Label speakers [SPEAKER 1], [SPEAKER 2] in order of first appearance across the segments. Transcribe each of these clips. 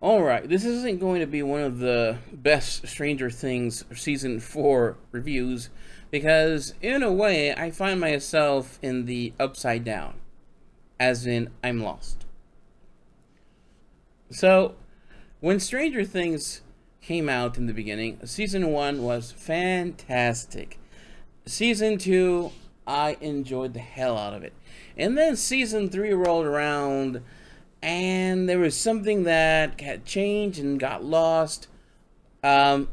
[SPEAKER 1] Alright, this isn't going to be one of the best Stranger Things season 4 reviews because, in a way, I find myself in the upside down, as in, I'm lost. So, when Stranger Things came out in the beginning, season 1 was fantastic. Season 2, I enjoyed the hell out of it. And then season 3 rolled around, and there was something that had changed and got lost. Um,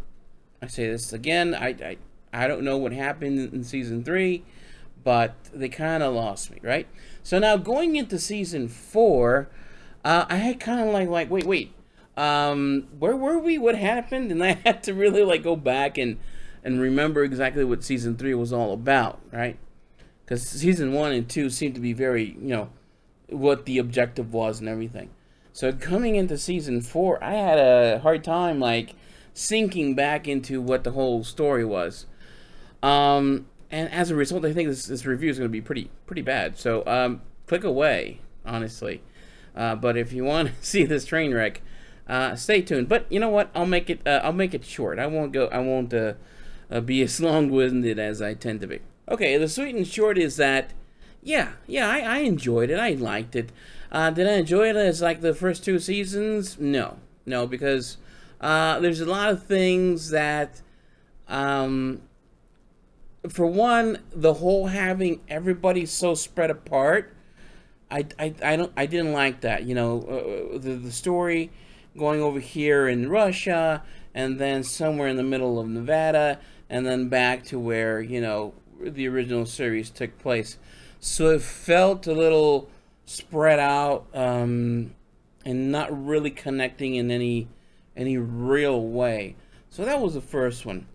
[SPEAKER 1] I say this again. I don't know what happened in season 3, but they kind of lost me, right? So now going into season 4, I had kind of like wait, where were we? What happened? And I had to really like go back and remember exactly what season 3 was all about, right? Because season 1 and 2 seemed to be very, what the objective was and everything. So coming into season 4, I had a hard time like sinking back into what the whole story was. And as a result, I think this review is going to be pretty bad. So click away, honestly. But if you want to see this train wreck, stay tuned. But you know what? I'll make it short. I won't be as long-winded as I tend to be. Okay, the sweet and short is that, yeah, I enjoyed it. I liked it. Did I enjoy it as like the first two seasons? No, because there's a lot of things that, um, for one, the whole having everybody so spread apart. I didn't like that. The story going over here in Russia, and then somewhere in the middle of Nevada, and then back to where the original series took place. So it felt a little spread out, and not really connecting in any real way. So that was the first one.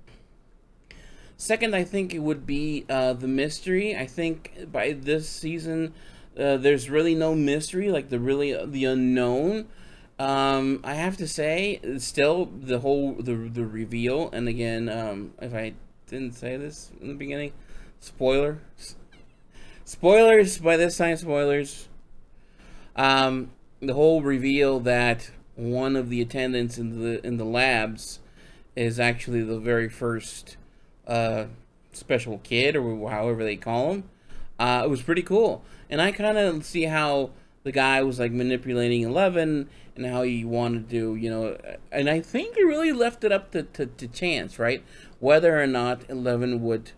[SPEAKER 1] Second, I think it would be the mystery. I think by this season, there's really no mystery, like the unknown. I have to say, still the reveal, and again, if I didn't say this in the beginning, spoiler, spoilers by this time, spoilers. The whole reveal that one of the attendants in the labs is actually the very first uh, special kid, or however they call him. It was pretty cool, and I kind of see how the guy was like manipulating Eleven and how he wanted to, and I think he really left it up to chance, right? Whether or not Eleven would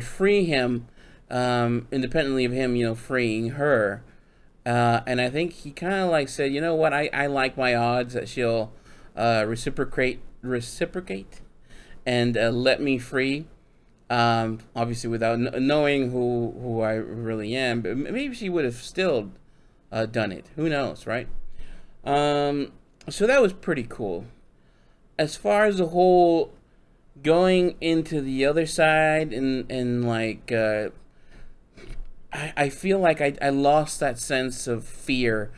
[SPEAKER 1] free him, independently of him, freeing her. And I think he kind of like said, you know what, I like my odds that she'll reciprocate, and let me free. Obviously, without knowing who I really am, but maybe she would have still done it. Who knows, right? Um, so that was pretty cool. As far as the whole going into the other side and like I feel like I lost that sense of fear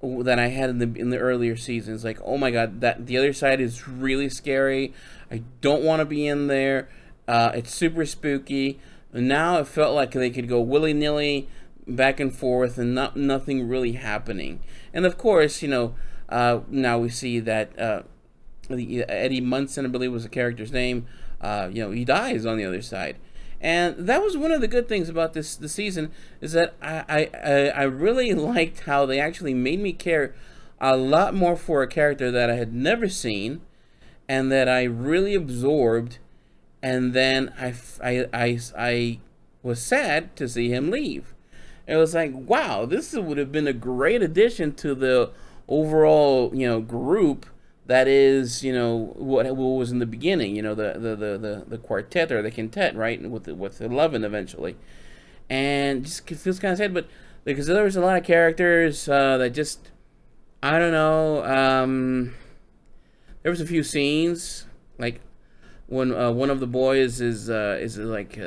[SPEAKER 1] that I had in the earlier seasons. Like, oh my god, that the other side is really scary. I don't want to be in there. It's super spooky. And now it felt like they could go willy nilly back and forth and nothing really happening. And of course, now we see that Eddie Munson, I believe was the character's name. He dies on the other side. And that was one of the good things about the season, is that I really liked how they actually made me care a lot more for a character that I had never seen and that I really absorbed. And then I was sad to see him leave. It was like, wow, this would have been a great addition to the overall, group that is, what was in the beginning, the quartet or the quintet, right, with 11 eventually, and just feels kind of sad, but because there was a lot of characters that just, I don't know, there was a few scenes like when one of the boys is like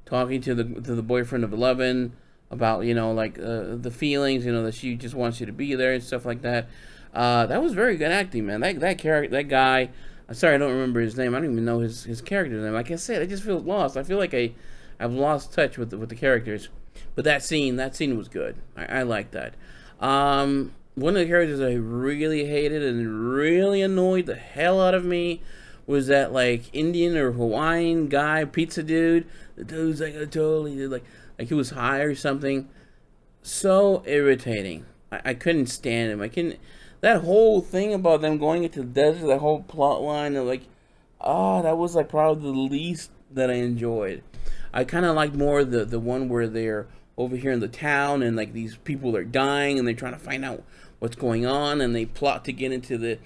[SPEAKER 1] talking to the boyfriend of 11 about like the feelings, that she just wants you to be there and stuff like that. That was very good acting, man. That character, that guy. I'm sorry, I don't remember his name. I don't even know his character's name. Like I said, I just feel lost. I feel like I've lost touch with the characters. But that scene was good. I like that. one of the characters I really hated and really annoyed the hell out of me was that like Indian or Hawaiian guy, pizza dude. The dude's like a totally like he was high or something. So irritating. I couldn't stand him. I couldn't. That whole thing about them going into the desert, that whole plot line, of like, that was like probably the least that I enjoyed. I kind of liked more the one where they're over here in the town and like these people are dying and they're trying to find out what's going on and they plot to get into the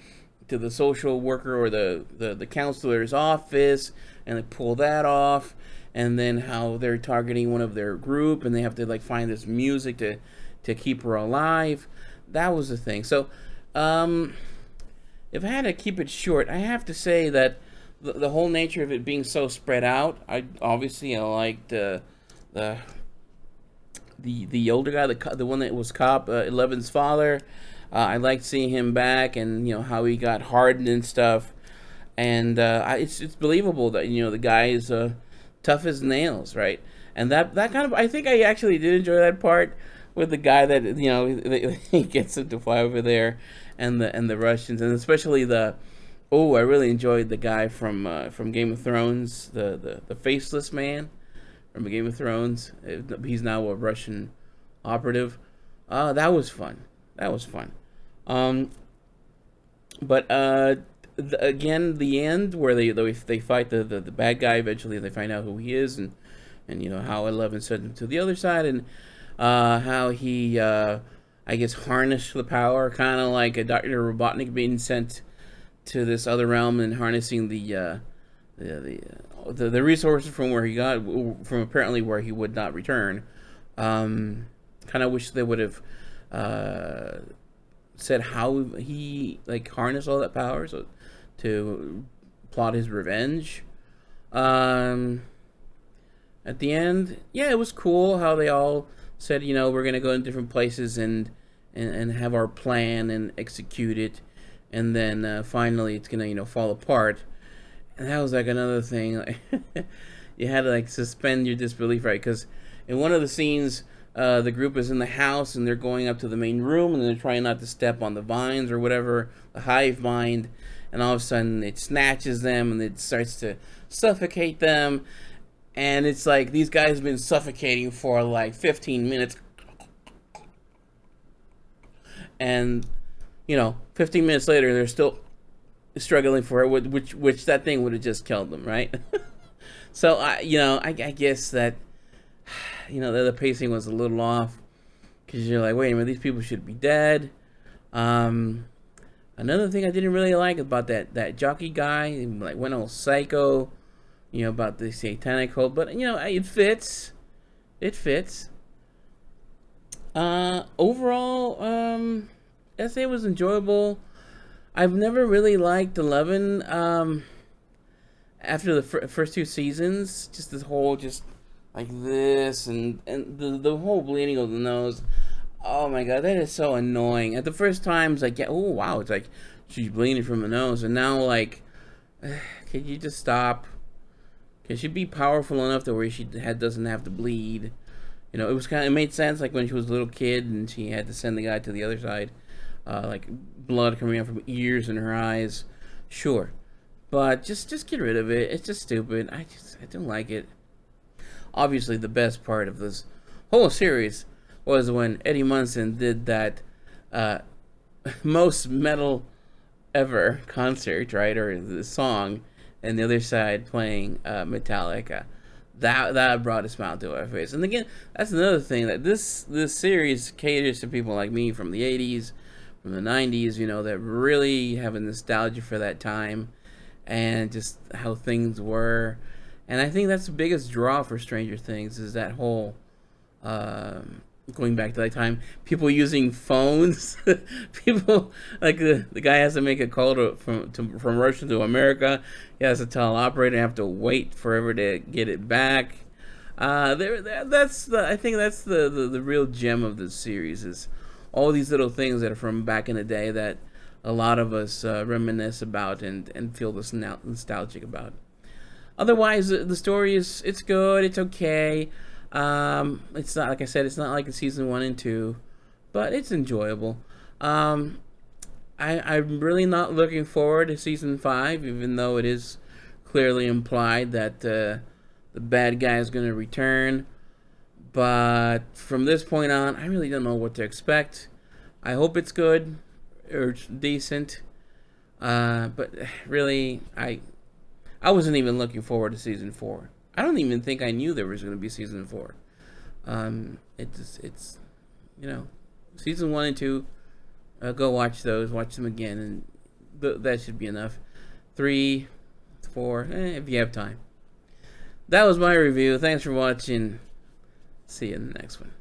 [SPEAKER 1] social worker or the counselor's office and they pull that off, and then how they're targeting one of their group and they have to like find this music to keep her alive. That was the thing. So if I had to keep it short, I have to say that the whole nature of it being so spread out, I liked the the older guy, the one that was cop, Eleven's father. I liked seeing him back, and how he got hardened and stuff. And it's believable that the guy is tough as nails, right? And that kind of, I think I actually did enjoy that part with the guy that he gets him to fly over there, and the Russians, and especially I really enjoyed the guy from Game of Thrones, the faceless man from Game of Thrones. He's now a Russian operative. That was fun. That was fun. But again, the end where they fight the bad guy. Eventually, they find out who he is, and how Eleven sent him to the other side, and how he I guess harnessed the power, kind of like a Dr. Robotnik being sent to this other realm and harnessing the resources from where he got from apparently where he would not return. Kind of wish they would have said how he like harnessed all that power so to plot his revenge. At the end, yeah, it was cool how they all said, we're gonna go in different places and have our plan and execute it, and then finally it's gonna fall apart. And that was like another thing. Like, you had to like suspend your disbelief, right? Because in one of the scenes, the group is in the house and they're going up to the main room and they're trying not to step on the vines or whatever, the hive mind, and all of a sudden it snatches them and it starts to suffocate them. And it's like these guys have been suffocating for like 15 minutes. And 15 minutes later, they're still struggling for it, which that thing would have just killed them, right? So I guess that the pacing was a little off, because you're like, wait a minute, these people should be dead. Another thing I didn't really like about that jockey guy, he like went all psycho, about the satanic cult, but it fits. It fits. Overall, essay was enjoyable. I've never really liked 11 after the first two seasons. Just this whole like this and the whole bleeding of the nose. Oh my god, that is so annoying. At the first time, it's like, yeah, oh wow, it's like she's bleeding from the nose, and now like, can you just stop? Can she be powerful enough to where she doesn't have to bleed? It made sense like when she was a little kid and she had to send the guy to the other side. Like blood coming out from ears and her eyes, sure, but just get rid of it. It's just stupid. I don't like it. Obviously, the best part of this whole series was when Eddie Munson did that most metal ever concert, right, or the song, and the other side playing Metallica. That brought a smile to our face. And again, that's another thing, that this series caters to people like me from the 80s. From the 90s, that really have a nostalgia for that time and just how things were. And I think that's the biggest draw for Stranger Things, is that whole going back to that time, people using phones. People like the guy has to make a call from Russia to America. He has to tell an operator, have to wait forever to get it back. I think that's the real gem of this series, is all these little things that are from back in the day that a lot of us reminisce about and feel this nostalgic about. Otherwise, the story it's good, it's okay. It's not, like I said, it's not like in season 1 and 2, but it's enjoyable. Um, I'm really not looking forward to season 5, even though it is clearly implied that the bad guy is going to return. But from this point on, I really don't know what to expect. I hope it's good or decent. But really, I wasn't even looking forward to season 4. I don't even think I knew there was going to be season 4. It's season 1 and 2. Go watch those. Watch them again, and that should be enough. 3, 4, if you have time. That was my review. Thanks for watching. See you in the next one.